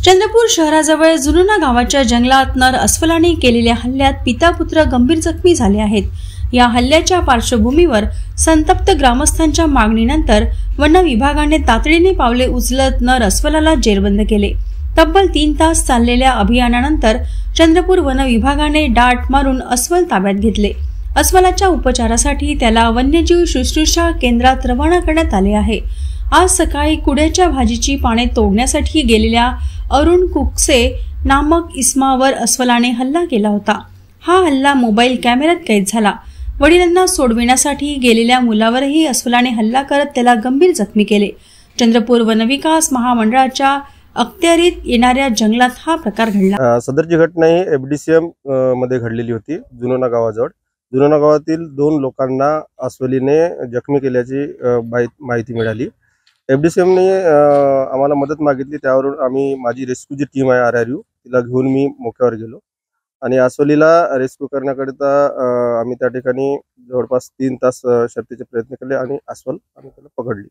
चंद्रपूर शहराजवळ जुनुना गावाच्या जंगलात नर अस्वलाने केलेल्या हल्ल्यात पिता पुत्र गंभीर जखमी झाले आहेत। या हल्ल्याच्या पार्श्वभूमीवर संतप्त ग्रामस्थांच्या मागणीनंतर वन विभागाने तातडीने पावले उचलत नर अस्वलाला जेरबंद केले। तब्बल 3 तास चाललेल्या अभियानानंतर चंद्रपूर वन विभागाने डाट मारून अस्वल ताब्यात घेतले। अस्वलाच्या उपचारासाठी त्याला वन्यजीव शुश्रूषा केंद्रात रवाना करण्यात आले आहे। आज सकाळी कुड्याच्या भाजीची पाने तोडण्यासाठी गेलेल्या अरुण कुकसे नामक इसमावर अस्वलाने हल्ला केला होता। हा हल्ला मोबाईल कॅमेऱ्यात कैद झाला। वडिलांना सोडविण्यासाठी गेलेल्या मुलावरही अस्वलाने हल्ला करत त्याला गंभीर जखमी केले। चंद्रपूर वनविकास महामंडळाच्या अखत्यारीत येणाऱ्या जंगलात हा प्रकार घडला। सदरची घटना ही एफडीसीएम मध्ये घडलेली होती। जुनोना गावाजवळ जुनोना गावातील 2 लोकांना अस्वलीने जखमी केल्याची माहिती मिळाली। एफडीसीएमने आम्हाला मदत मागितली, त्यावरून आम्ही माझी रेस्क्यूची टीम आहे RRU तिला घेऊन मी मोक्यावर गेलो आणि अस्वलीला रेस्क्यू करण्याकरिता आम्ही त्या ठिकाणी जवळपास 3 तास शर्थीचे प्रयत्न केले आणि अस्वल आम्ही त्याला पकडली।